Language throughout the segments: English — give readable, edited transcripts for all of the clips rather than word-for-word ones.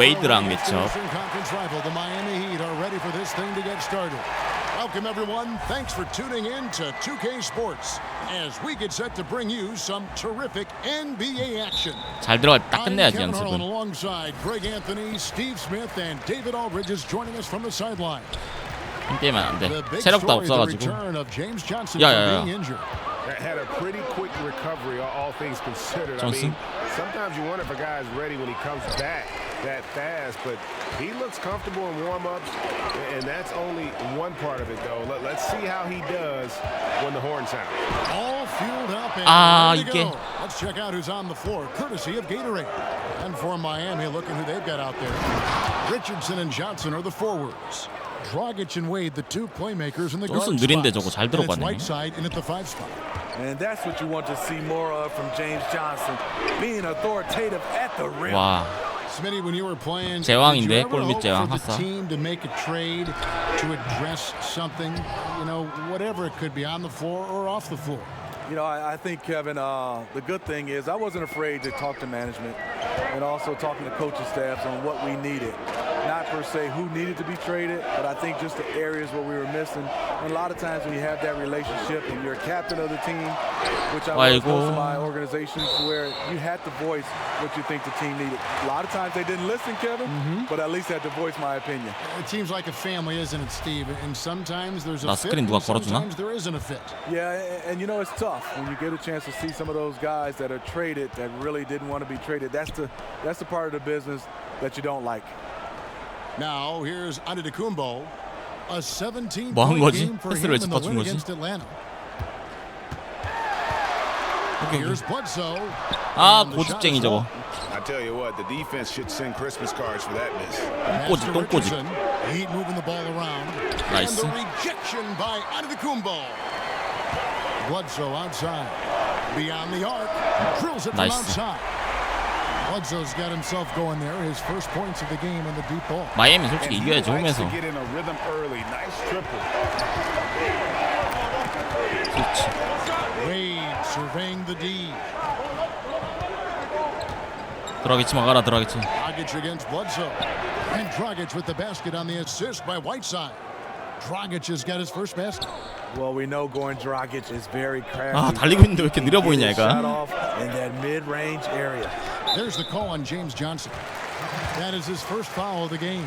웨이드랑 매치업. Welcome everyone. Thanks for tuning in to 2K Sports as we get set to bring you some terrific NBA action. 잘 들어갈 딱 끝내야지 연습은. Alongside Greg Anthony, Steve Smith, and David Aldridge is joining us from the sideline. 힘때면 안 돼. 체력도 없어가지고. 야야야. Had a pretty quick recovery, all things considered. I mean, sometimes you wonder if a guy's ready when he comes back that fast, but he looks comfortable in warm-ups, and that's only one part of it, though. Let's see how he does when the horn sounds. All fueled up and ready to 이게. go. Let's check out who's on the floor, courtesy of Gatorade. And for Miami, looking who they've got out there. Richardson and Johnson are the forwards. Dragic and Wade, the two playmakers in the guard spots. 느린데 저거 잘 And it's 들어가네. Whiteside in at the 5 spot. And that's what you want to see more of from James Johnson, being authoritative at the rim. 와. Smitty, when you were playing, 제왕인데 did you ever 골밑 hope 제왕 for the 하사. team to make a trade to address something, you know, whatever it could be on the floor or off the floor? You know, I think, Kevin, the good thing is I wasn't afraid to talk to management and also talking to coaching staffs on what we needed. Not per se who needed to be traded, but I think just the areas where we were missing. And a lot of times when you have that relationship and you're a captain of the team, which I was most of my organizations, where you had to voice what you think the team needed. A lot of times they didn't listen, Kevin, but at least had to voice my opinion. It seems like a family, isn't it, Steve? And sometimes there's a fit, 스크린 누가 and 걸어주나? sometimes there isn't a fit. Yeah, and you know, it's tough when you get a chance to see some of those guys that are traded that really didn't want to be traded. That's the part of the business that you don't like. Now here's Antetokounmpo, a 17-point 뭐 한 거지? game for 패스를 him in the 짚어준 win 거지? against Atlanta. Here's Bledsoe. 고집쟁이 저거. I tell you what, the defense should send Christmas cards for that miss. 똥꼬집. Heat moving the ball around. Nice. And the rejection by Antetokounmpo. Bledsoe outside. Beyond the arc. Drills it from Nice. outside. Bledsoe's got himself going there. His first points of the game on the deep ball. 마이애미 솔직히 이겨야지 홈에서. Get in a rhythm early. Nice triple. Wade surveying the D. 들어가겠지 막아라 들어가겠지. Dragic against Bledsoe. And Dragic with the basket on the assist by Whiteside. Dragic has got his first basket. Well, we know Goran Dragic is very crafty. 달리고 있는데 왜 이렇게 느려 보이냐 Shot 얘가. off in that mid-range area. There's the call on James Johnson. That is his first foul of the game.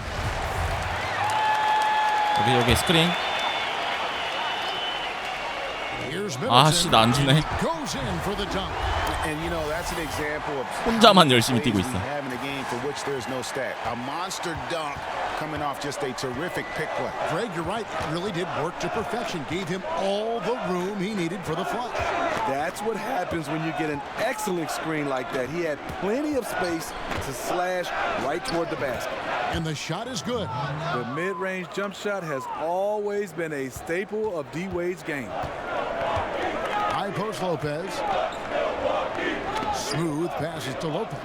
여기 스크린. Here's 나 안 주네. goes in for the dunk. And you know that's an example of 혼자만 열심히 뛰고 있어. having a game for which there's no stat. A monster dunk coming off just a terrific pick play. Greg, you're right. It really did work to perfection. Gave him all the room he needed for the flush. That's what happens when you get an excellent screen like that. He had plenty of space to slash right toward the basket. And the shot is good. The mid-range jump shot has always been a staple of D. Wade's game. High post Lopez. Smooth passes to Lopez.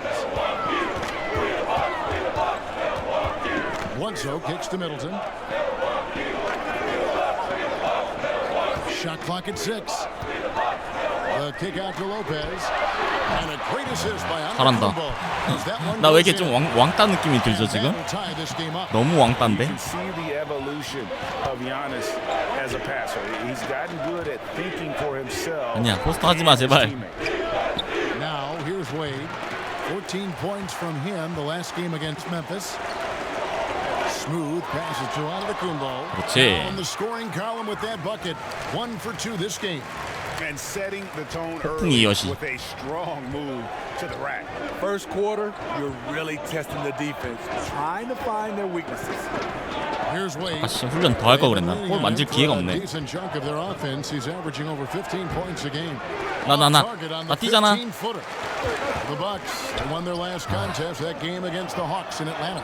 Bledsoe kicks to Middleton. Shot clock at 6. The kick out to Lopez. And a great assist by 잘한다. 나 왜 이렇게 좀 왕따 느낌이 들죠 지금? 너무 왕따인데? You can see the evolution of Giannis as a passer. He's gotten good at thinking for himself. 아니야 포스터 하지 마 제발. Now here's Wade. 14 points from him the last game against Memphis. Smooth passes to Antetokounmpo. 그렇지. On the scoring column with that bucket. 1 for 2 this game. And setting the tone 폭풍이 early 여시. with a strong move to the rack. First quarter, you're really testing the defense, trying to find their weaknesses. Here's Wade. 아씨 훈련 더 할 걸 그랬나? 볼 만질 기회가 없네. Decent chunk of their offense. He's averaging over 15 points a game. 나 뛰잖아. The Bucks won their last contest, that game against the Hawks in Atlanta.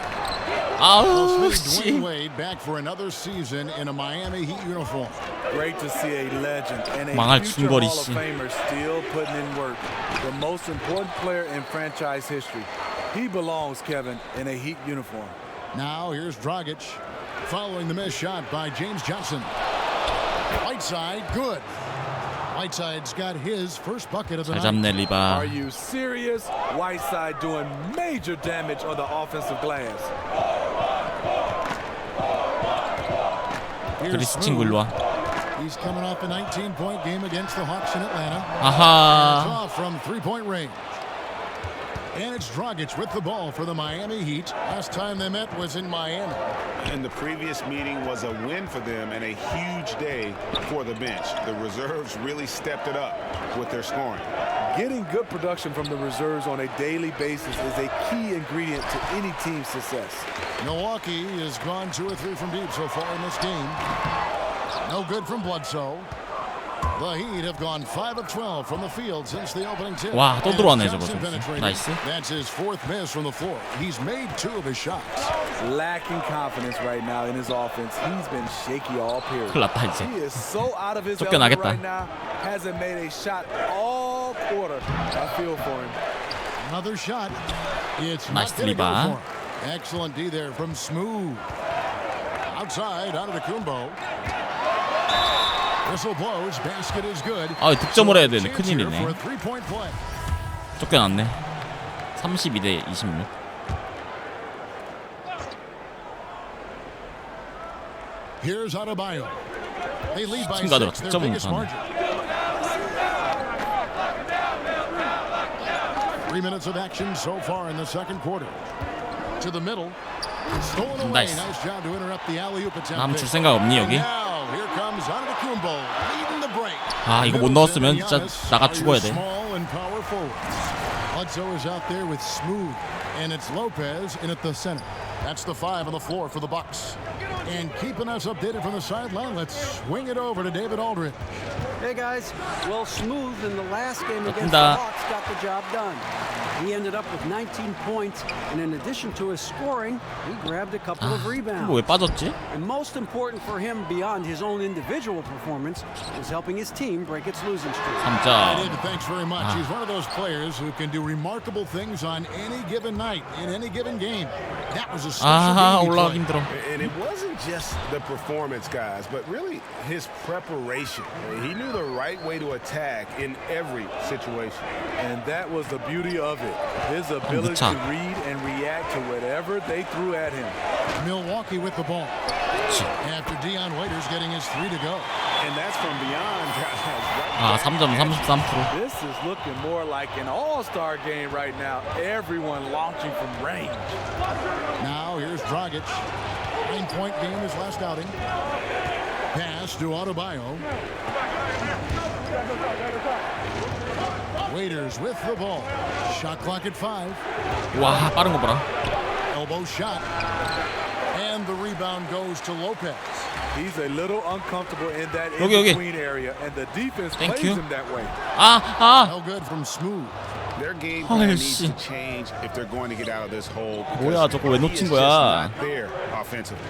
아우 씨. Dwayne Wade back for another season in a Miami Heat uniform. Great to see a legend and a 망할 future 중거리, Hall of 씨. Famer still putting in work. The most important player in franchise history. He belongs, Kevin, in a Heat uniform. Now here's Dragic following the missed shot by James Johnson. Whiteside, good. Whiteside's got his first bucket of the 잘 night. 잡네 리바. Are you serious? Whiteside doing major damage on the offensive glass. 그리스 친구 일로 와. He's coming off a 19-point game against the Hawks in Atlanta. 아하. It's off from three-point range. And it's Dragic with the ball for the Miami Heat. Last time they met was in Miami. And the previous meeting was a win for them and a huge day for the bench. The reserves really stepped it up with their scoring. Getting good production from the reserves on a daily basis is a key ingredient to any team's success. Milwaukee has gone 2 or 3 from deep so far in this game. No good from Bledsoe. The Heat have gone 5 of 12 from the field since the opening tip. 와, 또 들어왔네 저거. 나이스. That's his 4th miss from the floor. He's made 2 of his shots. Lacking confidence right now in his offense. He's been shaky all period. 큰일 났다 이제. He is so out of his element 쫓겨나겠다. right now. Hasn't made a shot all quarter. I feel for him. Another shot. It's Nice not gonna go 리바. for him. Excellent D there from Smooth. Outside, out of the Kumbo. Whistle blows. Basket is good. 아, 득점을 해야 되네. Chance here 큰일이네. for a 3-point play. 쫓겨났네. 32대 26. Here's Adebayo. They lead by 슈팅가드가 6, their 득점을 biggest 못하네. margin. 3 minutes of action so far in the second quarter. To the middle. Stolen away. Nice. Nice job to interrupt the alley-oop attempt. 다음 줄 생각 없니 여기? Now here comes Antetokounmpo leading the break. 아 이거 못 넣었으면 진짜 나가 죽어야 돼. Small and power forward. Bledsoe is out there with Smooth, and it's Lopez in at the center. That's the 5 on the floor for the Bucks. And keeping us updated from the sideline, let's swing it over to David Aldridge. Hey guys, well, Smooth in the last game against 다. the Hawks got the job done. He ended up with 19 points, and in addition to his scoring, he grabbed a couple of rebounds. 왜 빠졌지? And most important for him beyond his own individual performance was helping his team break its losing streak. 3점. David, thanks very much. He's one of those players who can do remarkable things on any given night, in any given game. That was a special 아 game he 올라가기 played. 힘들어. And it wasn't just the performance, guys, but really his preparation. He knew the right way to attack in every situation. And that was the beauty of it. His ability to 무차. read and react to whatever they threw at him. Milwaukee with the ball. After Dion Waiters getting his 3 to go. And that's from beyond, guys. 아 3점 33%. This is looking more like an all-star game right now. Everyone launching from range. Now here's Dragic. 9-point game his last outing. Pass to Adebayo. Waiters with the ball. Shot clock at 5. 와 빠른 거 봐라. Elbow shot. And the rebound goes to Lopez. He's a little uncomfortable in that 여기. in-between area, and the defense Thank plays you. him that way. No good from Smooth. Their game plan needs 아이씨. to change if they're going to get out of this hole. 뭐야, 저거 왜 he 놓친 is 거야? just not there offensively.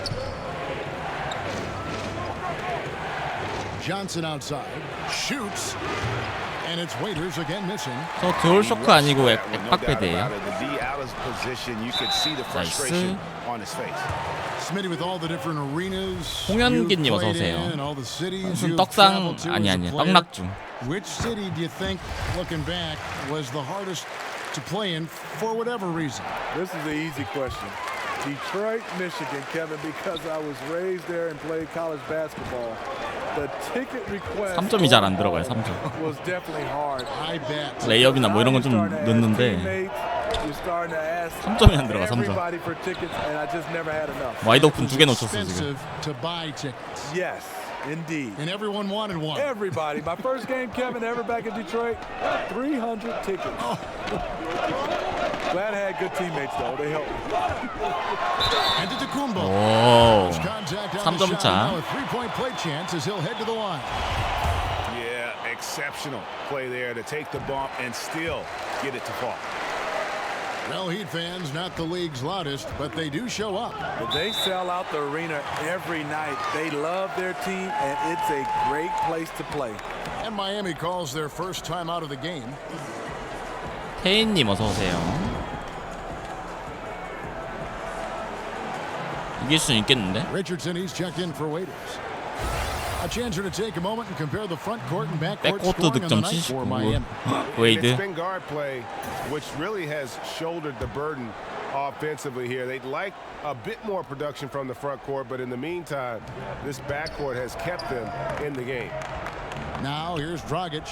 Johnson outside. Shoots. And it's Waiters again missing. 저 겨울 쇼크 아니고 That one, no doubt 액박배대예요. about it. To be out of position, you could see the frustration on his face. Smitty with all the different arenas. 홍현기님 you've 어서 played 오세요. in, all the cities 무슨 you've 떡상 traveled to 아니 as a 아니 player. 떡락중. Which city do you think, looking back, was the hardest to play in for whatever reason? This is an easy question. Detroit, Michigan, Kevin, because I was raised there and played college basketball. The ticket request 3점이 잘 안 들어가요. 3점. was definitely hard. I bet. 레이업이나 뭐 이런 건 좀 넣는데 3점이 안 들어가. 3점. Everybody for tickets, and I just never had enough. 와이드 오픈 2개 놓쳤어 지금. Expensive to buy tickets. Yes, indeed. And everyone wanted one. Everybody. My first game, Kevin, ever back in Detroit, 300 tickets. Glad I had good teammates, though. They helped me. Antetokounmpo. 오. Contact on the 3점 shot. Now 차. a 3-point play chance as he'll head to the line. Yeah, exceptional play there to take the bump and still get it to fall. Well, Heat fans, not the league's loudest, but they do show up. But they sell out the arena every night. They love their team, and it's a great place to play. And Miami calls their first time out of the game. 태인님 어서 오세요. 이길 수 있겠는데? Richardson, he's checked in for Waiters. A chance to take a moment and compare the front court and back court 백코트 scoring on the 득점 night for 79. Miami. It's 웨이드. been guard play, which really has shouldered the burden offensively here. They'd like a bit more production from the front court, but in the meantime, this backcourt has kept them in the game. Now here's Dragic.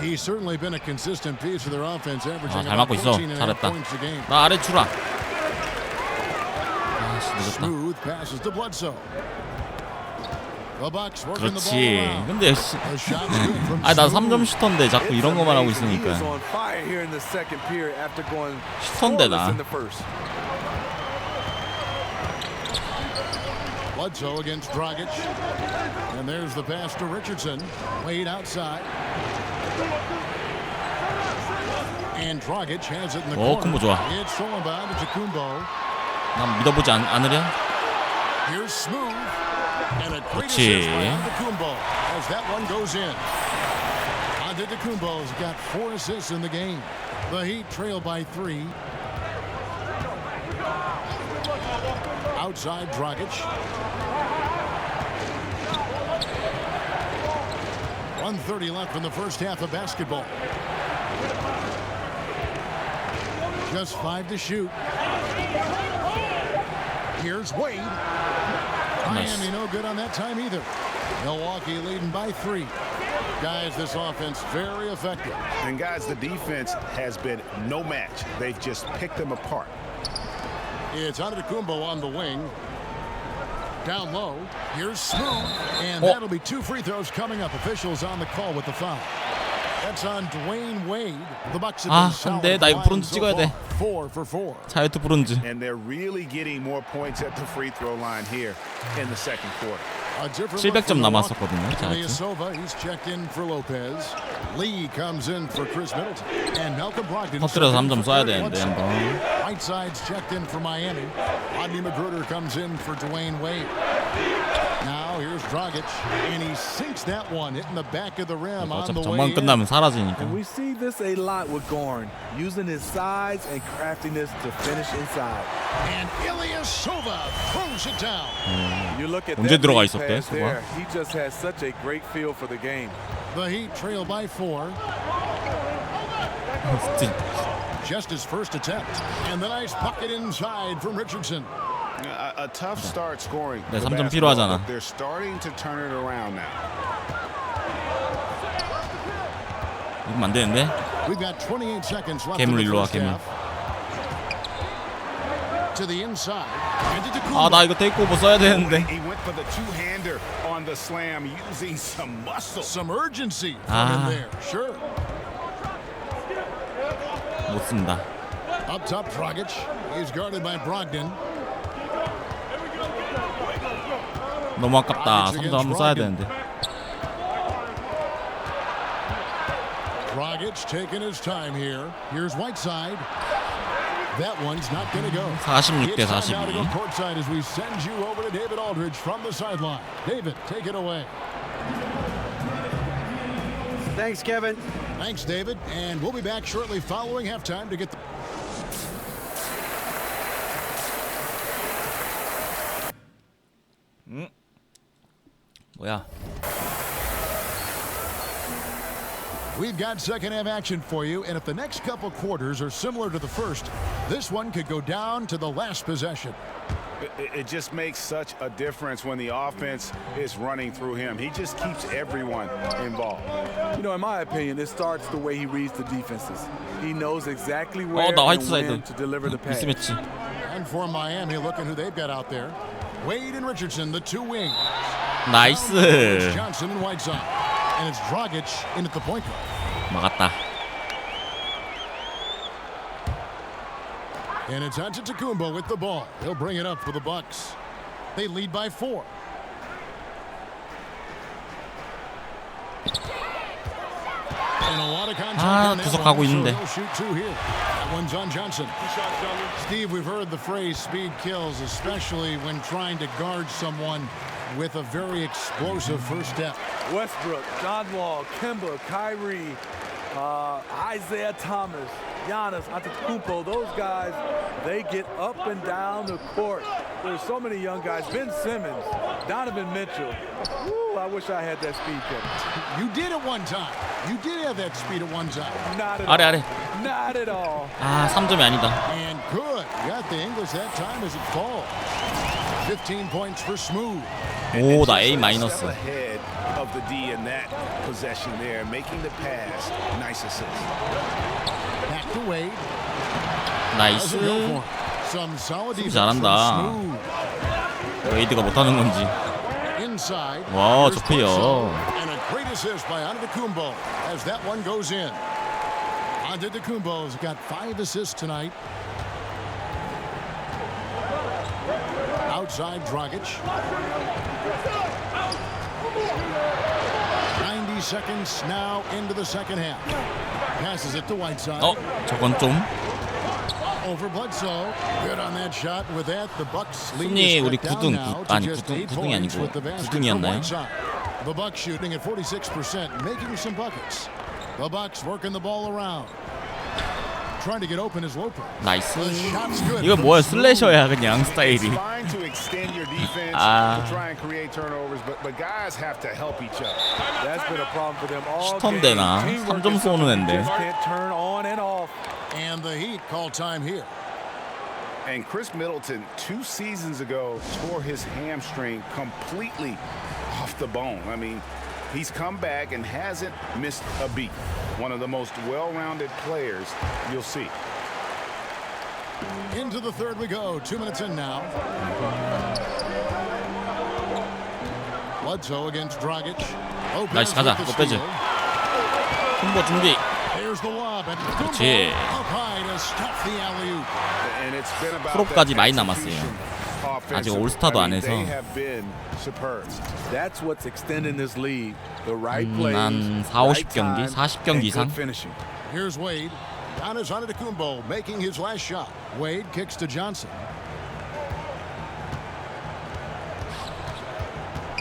He's certainly been a consistent piece of their offense, averaging 잘 about 맞고 있어. 14.5 잘했다. points a game. 나 아래 주라. 아씨 늦었다. Smooth passes to Bledsoe. The Bucks working the ball 그렇지. around. 근데 씨. The shot's good from 아나 Smooth. 3점 슈터인데 자꾸 이런 것만 하고 He 있으니까. was on fire here in the second period after going 슈터인데 scoreless 나. in the first. Bledsoe against Dragic. And there's the pass to Richardson. Wade outside. And Dragic has it in the corner. 콤보 좋아. It's stolen by Kumbo. 난 믿어보지 않으랴? Here's Smooth. And a great 그렇지. assist by Kumbo as that one goes in. Kumbo's got 4 assists in the game. The Heat trail by 3. Outside Dragic. 1:30 left in the first half of basketball. Just 5 to shoot. Here's Wade. Miami no good on that time either. Milwaukee leading by 3. Guys, this offense very effective. And guys, the defense has been no match. They've just picked them apart. It's Antetokounmpo on the wing. Down low. Here's Smooth. And that'll be 2 free throws coming up. Officials on the call with the foul. That's on Dwayne Wade. The Bucks have been solid. 근데 나 이거 브론즈 찍어야 돼. 4 for 4. 자유투 브론즈. And they're really getting more points at the free throw line here in the second quarter. 700점 남았었거든요. 자유투. Sova, he's checked in for Lopez. Lee comes in for Chris Middleton. And Malcolm Brogdon. 터뜨려서 3점 쏴야 되는데 한번. Whiteside's checked in for Miami. Rodney McGruder comes in for Dwayne Wade. Now here's Dragic, and he sinks that one, hitting the back of the rim on the 어차피 way 전반 in. 끝나면 사라지니까. And we see this a lot with Goran, using his size and craftiness to finish inside. And Ilyasova throws it down. You look at 언제 that 들어가 lead 있었대, pass 소바? there. He just has such a great feel for the game. The Heat trail by 4. Just his first attempt. And the nice bucket inside from Richardson. A tough start scoring. 네, for 3점 basketball, 필요하잖아. but they're starting to turn it around now. 이러면 안 되는데. We've got 28 seconds left 괴물 in the 일로 와, first 괴물. half. To the inside. 아, 나 이거 테이크오버 써야 되는데. He went for the two-hander on the slam using some muscle. Some urgency from him there. Sure. 못 쓴다. Up top, Dragic. He's guarded by Brogdon. 너무 아깝다. 3점 한번 써야 되는데. Dragic taking his time here. Here's Whiteside. That one's not going to go. 46대 It's time now to go 42. courtside as we send you over to David Aldridge from the sideline. David, take it away. Thanks, Kevin. Thanks, David. And we'll be back shortly following halftime to get the... 뭐야? We've got second half action for you, and if the next couple quarters are similar to the first, this one could go down to the last possession. It just makes such a difference when the offense is running through him. He just keeps everyone involved. You know, in my opinion, it starts the way he reads the defenses. He knows exactly where 나 and 화이트사이드. when to deliver the pass. 미스매치. And for Miami, looking who they've got out there. Wade and Richardson, the 2 wings. 나이스. Johnson and Whiteside. And it's Dragic in at the point guard. 막았다. And it's Antetokounmpo with the ball. He'll bring it up for the Bucks. They lead by 4. And a lot of contact on that 구속하고 one, 있는데. so he'll shoot 2 here. That one's on Johnson. Steve, we've heard the phrase speed kills, especially when trying to guard someone with a very explosive first step. Westbrook, John Wall, Kemba, Kyrie, Isaiah Thomas, Giannis Antetokounmpo, those guys, they get up and down the court. There's so many young guys. Ben Simmons, Donovan Mitchell. Woo, I wish I had that speed, Kevin. You did at one time. You did have that speed at one time. Not at 아래 all. 아래. Not at all. 아 3점이 아니다. And good. Got the English that time as it falls. 15 points for Smooth. 오 나 A 마이너스. Step ahead of the D in that possession there, making the pass. Nice assist. Back to Wade. 나이스. Doesn't go for it. Some solid defense 잘한다. from Smooth. 웨이드가 못하는 건지. Inside. 와 Here's 좋대요. Bledsoe. And a great assist by Antetokounmpo as that one goes in. Antetokounmpo's got 5 assists tonight. Outside Dragic. 90 seconds now into the second half. Passes it to Whiteside. 저건 좀. Over Bledsoe. Good on that shot. With that, the Bucks lead 순위 is 우리 cut down 9등 now to 아니 just 8 9등이 points 아니고 with the basket from 9등이었나요? Whiteside. The Bucks shooting at 46%, making some buckets. The Bucks working the ball around. Trying to get open is Lopez. 나이스. The shot's good. 이건 뭐야 슬래셔야 그냥 It's 스타일이. fine to extend your defense 아. to try and create turnovers, but guys have to help each other. That's been a problem for them all 스턴 game. 되나? Teamwork 3점 is 쏘는 something 앤데. you just can't turn on and off. And the Heat call time here. And Chris Middleton 2 seasons ago tore his hamstring completely off the bone. I mean, he's come back and hasn't missed a beat. One of the most well-rounded players you'll see. Into the third we go. 2 minutes in now. Bledsoe against Dragic. 나이스 가자. 로페즈. 콤보 준비. Here's the lob. And 그렇지. up high to stop the alley-oop. And it's been about 프로까지 that 많이 남았어요. execution 아직 offensive. 올스타도 안 해서. They have been superb. That's what's extending this lead. The right plays, 한 4, right 50경기, time, 40경기 and 이상. good finishing. Here's Wade. Giannis Antetokounmpo making his last shot. Wade kicks to Johnson.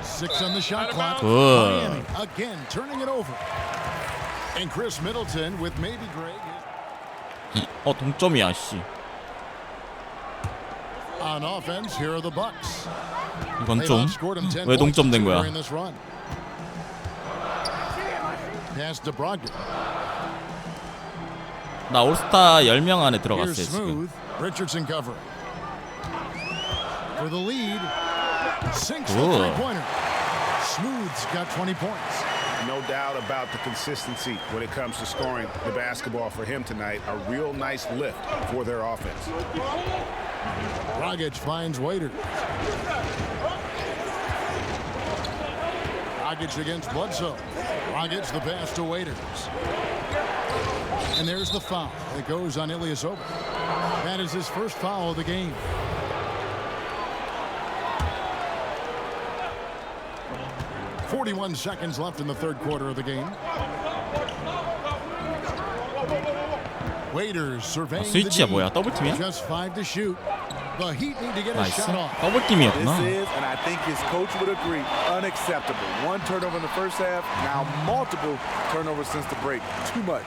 6 on the shot clock. Good. Miami again turning it over. And Chris Middleton with maybe Greg. 동점이야 씨. On offense, here are the Bucks. 이건 They've 좀. outscored them 10 왜 points 동점된 거야? during this run. Pass to Brogdon. 나 올스타 10명 안에 들어갔어요 Here's 지금. Smooth. Richardson covering. For the lead. Sinks the Good. three-pointer. Smooth's got 20 points. No doubt about the consistency when it comes to scoring the basketball for him tonight. A real nice lift for their offense. Dragic finds Waiters. Dragic against Bledsoe. Dragic the pass to Waiters. And there's the foul. It goes on Ilyasova. That is his first foul of the game. .41 seconds left in the third quarter of the game. Waiters surveying the 스위치야 D. 뭐야? 더블팀이야? Just 5 to shoot. The Heat need to get a 나이스. shot off. This 더블팀이었구나. is, and I think his coach would agree, unacceptable. 1 turnover in the first half, now multiple turnovers since the break. Too much.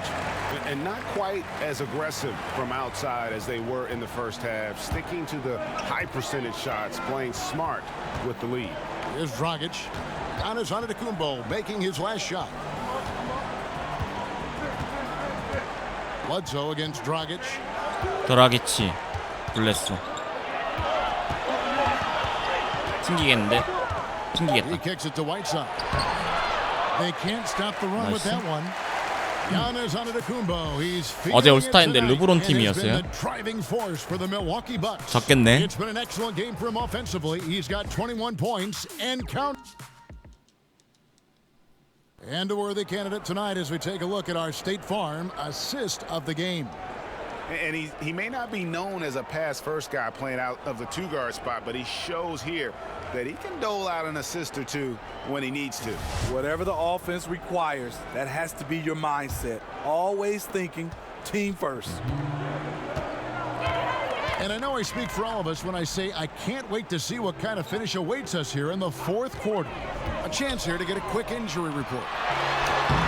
And not quite as aggressive from outside as they were in the first half. Sticking to the high percentage shots, playing smart with the lead. Here's Dragic. Giannis Antetokounmpo making his last shot. Bledsoe against Dragic. 드라기치. 블레스. 튕기겠는데? He 튕기겠다. kicks it to Whiteside. They can't stop the run with 나이스. that one. Giannis Antetokounmpo. He's 어제 feeling 올스타인데 it tonight 르브론 and has been 팀이었어요. the driving force for the Milwaukee Bucks. 졌겠네. It's been an excellent game for him offensively. He's got 21 points and count. And a worthy candidate tonight as we take a look at our State Farm assist of the game. And he may not be known as a pass-first guy playing out of the two-guard spot, but he shows here that he can dole out an assist or two when he needs to. Whatever the offense requires, that has to be your mindset. Always thinking team first. And I know I speak for all of us when I say I can't wait to see what kind of finish awaits us here in the fourth quarter. A chance here to get a quick injury report.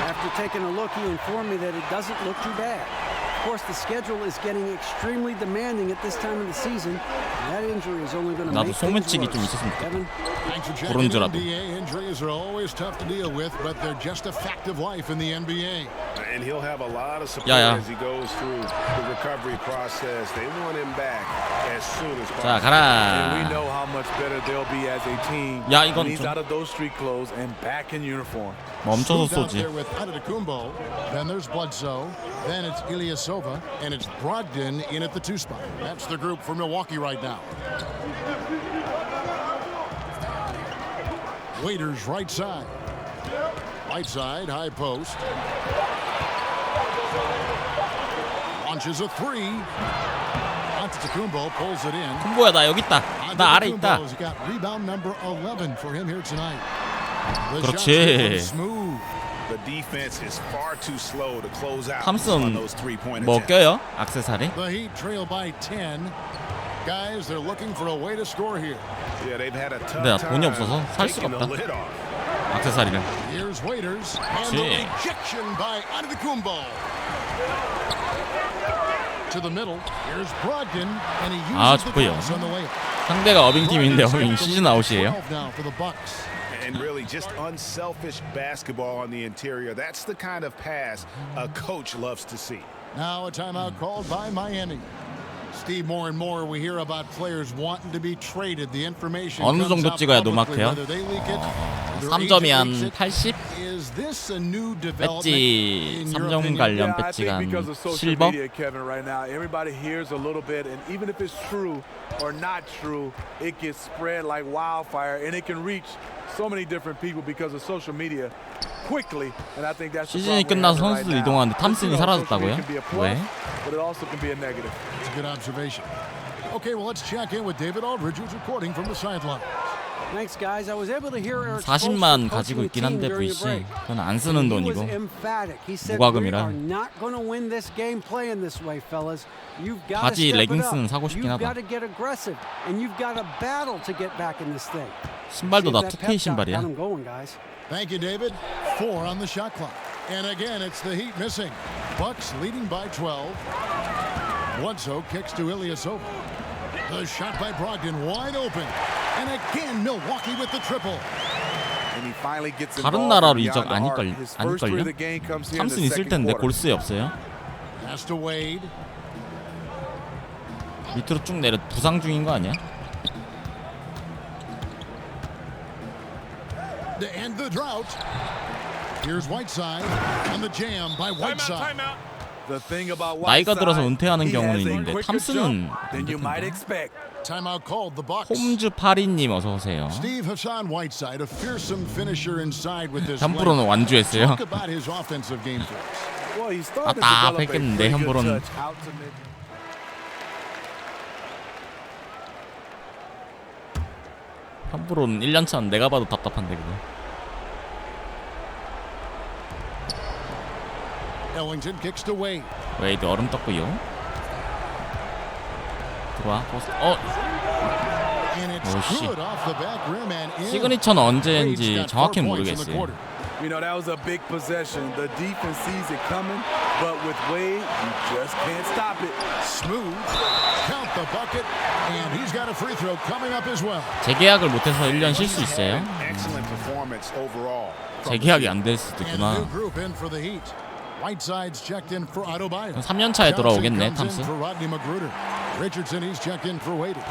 After taking a look, he informed me that it doesn't look too bad. course, the schedule is getting extremely demanding at this time of the season. That injury is only going to 나도 make 소매치기 things 좀 worse. 있었으면 좋겠다. Kevin? Thanks for checking 그런 in. 줄 알고. NBA injuries are always tough to deal with, but they're just a fact of life in the NBA. And he'll have a lot of support 야. as he goes through the recovery process. They want him back as soon as 자, possible. And we 가라. know how much better they'll be as a team 야, 이건 when he's 좀- out of those street clothes and back in uniform. 멈춰서 Smooth out 쏘지. there with Antetokounmpo. Then there's Bledsoe. Then it's Ilyasova, and it's Brogdon in at the 2 spot. That's the group for Milwaukee right now. Waiters right side. Right side, high post. Launches a 3. Antetokounmpo pulls it in. 콤보야, 나 여기 있다. 나 아래 있다. Antetokounmpo's got rebound number 11 for him here tonight. The 그렇지. shots smooth. The defense is far too slow to close out 탐슨 on those three-point 뭐 attempts. 껴요? 액세서리? The Heat trail by 10. Guys, they're looking for a way to score here. Yeah, they've had a tough 근데 나 time 돈이 없어서 살 수가 taking the 없다. lid off. 액세서리를. Here's Waiters and the 그렇지. rejection by Antetokounmpo. To the middle. Here's Brogdon, and he 아, uses the 좋고요. cross on the layup. 상대가 어빙팀인데 어빙 시즌 아웃이에요. 12 now for the Bucks. And really just unselfish basketball on the interior. That's the kind of pass a coach loves to see. Now a timeout called by Miami. Steve, more and more we hear about players wanting to be traded. The information 어느 comes 정도 out 찍어야 publicly, 노마크요? whether they leak it, their 3점이 한 agent leaks it. 80? Is this a new development 배지 in your 3점 opinion? 관련 Yeah, I 배지가 think 한 because of social 실버? media, Kevin, right now, everybody hears a little bit, and even if it's true or not true, it gets spread like wildfire, and it can reach so many different people because of social media quickly. And I think that's the 시즌이 problem 끝나서 we're having 선수들 right 이동하는데 now. 탐슨이 You know, social 사라졌다고요? media can be a plus, 왜? but it also can be a negative. It's a good observation. Okay, well, let's check in with David Aldridge, who's reporting from the sideline. Thanks, guys. I was able to hear Eric 40만 Spoelstra 가지고 coaching the 있긴 team 한데 during the VC break. 그건 안 쓰는 He was 돈이고 emphatic. He said, "We 무과금이라. are not going to win this game playing this way, fellas. You've got to 바지, step it 레깅스는 up. 사고 싶긴 You've 하다. got to get aggressive, and you've got to battle to get back in this thing." 신발도 See 나 if that 2K pep talk 신발이야. got him going, guys. Thank you, David. 4 on the shot clock. And again, it's the Heat missing. Bucks leading by 12. Bledsoe kicks to Ilyasova. The shot by Brogdon wide open. And again, Milwaukee with the triple. And he finally gets 다른 involved 나라로 beyond 이적 the arc. 아닐걸요? His first three 아닐걸요? of the game comes here in 탐슨 the 있을 second 텐데 quarter. 골스에 없어요. Pass to Wade. 밑으로 쭉 내려 부상 중인 거 아니야? To end the drought. Here's Whiteside. And the jam by Whiteside. The thing about 나이가 Whiteside, 들어서 은퇴하는 he 경우는 has a 있는데 quicker 탐슨은 jump than 안 you might 됐던데. expect. Timeout called the Bucks. 홈즈 파리님 어서 오세요. Steve Hassan Whiteside, a fearsome finisher inside with this 현프로는 완주했어요. Talk about his offensive game for us. Well, he's starting to 아, develop a 뺏겼는데, pretty good 현보로는. touch out to mid. 현프로는 1년차는 내가 봐도 답답한데 그거. Ellington kicks to Wade. 웨이드 얼음 떴고요. 들어와. 포스트. And it's Oh, shit. good off the back rim and in. 시그니처는 Wade's 언제인지 got 4 정확히는 points in the 모르겠어요. quarter. You know, that was a big possession. The defense sees it coming, but with Wade, you just can't stop it. Smooth. Count the bucket. And he's got a free throw coming up as well. 재계약을 못해서 1년 쉴 수 있어요. Excellent performance overall. 재계약이 안 될 수도 And a new 있구나. group in for the Heat. Whiteside's checked in for Adebayo. 그럼 3년 차에 돌아오겠네, Johnson comes in 탐슨. for Rodney Magruder. Richardson, he's checked in for Waiters.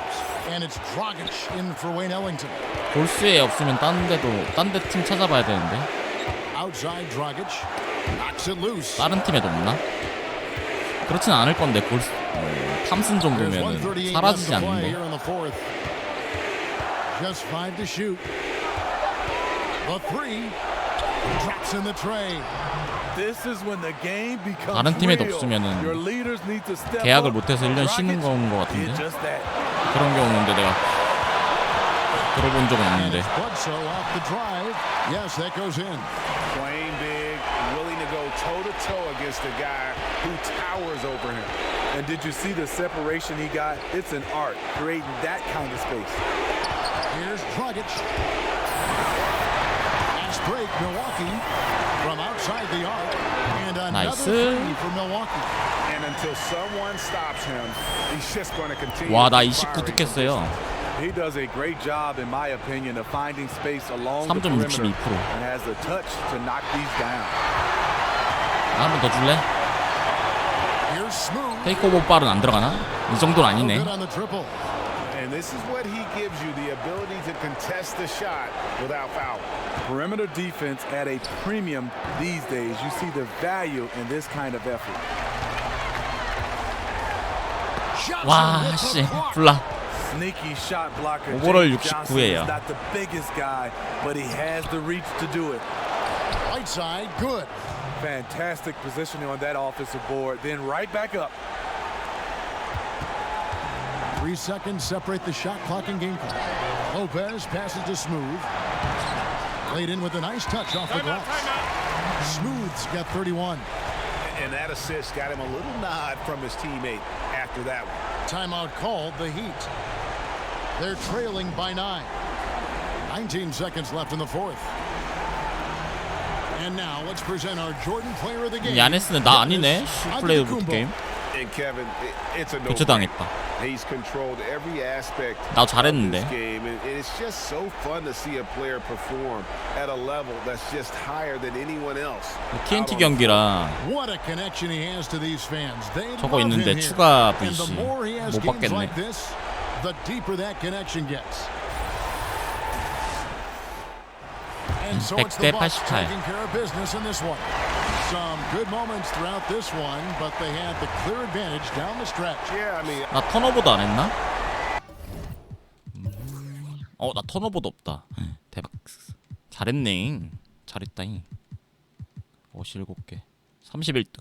And it's Dragic in for Wayne Ellington. 골수에 없으면 딴 데 팀 찾아봐야 되는데 Outside Dragic. Knocks it loose. 다른 팀에도 없나? 그렇진 않을 건데 탐슨 There's 정도면은 138 left 사라지지 to play 않는데. here in the fourth. Just 5 to shoot. The 3 drops in the tray. This is when the game becomes 다른 팀에도 real. 없으면은 Your leaders need to step 계약을 up. 못해서 1년 쉬는 건 거 Dragic did 같은데 just that. 그런 경우인데 내가 들어본 적은 없는데. Bledsoe off the drive. Yes, that goes in. Playing big, willing to go toe-to-toe against a guy who towers over him. And did you see the separation he got? It's an art, creating that kind of space. Here's Dragic. Pass break, Milwaukee from outside the arc, and another 나이스. three for Milwaukee. And until someone stops him, he's just going to continue. 와, 나 to be 29 firing. 득했어요. He does a great job, in my opinion, of finding space along the 3.62%. perimeter and has the touch to knock these down. 한 번 더 줄래? Here's Smooth. 테이크오버 발은 안 들어가나? 이 정도는 아니네. Good on the triple. And this is what he gives you, the ability to contest the shot without foul. Perimeter defense at a premium these days. You see the value in this kind of effort. 와, 씨, 불라. Sneaky shot blocker. 오버롤 James Johnson 69예요. is not the biggest guy, but he has the reach to do it. Right side, good. Fantastic positioning on that offensive board. Then right back up. 3 seconds separate the shot clock and game clock. Lopez passes to Smooth. Laid in with a nice touch off the glass. Smooth's got 31. And that assist got him a little nod from his teammate after that one. Timeout called, the Heat. They're trailing by 9. 19 seconds left in the fourth. And now let's present our Jordan player of the game. 야네스는 나 아니네. 플레이 오브 더 게임. And Kevin, it's a no. 교체당했다. He's controlled every aspect 나 of this 잘했는데. game, and it's just so fun to see a player perform at a level that's just higher than anyone else. TNT 경기라 What a connection he has to these fans. They 저거 love 있는데 him here. 추가 And the VC more he has 못 games 받겠네. like this, the deeper that connection gets. And so it's the 100대 Bucks 88. taking care of business in this one. Some good moments throughout this one, but they had the clear advantage down the stretch. Yeah, I mean, 나 턴오버도 안 했나? 나 턴오버도 없다. 대박. 잘했네. 잘했다잉. 57개. 31득.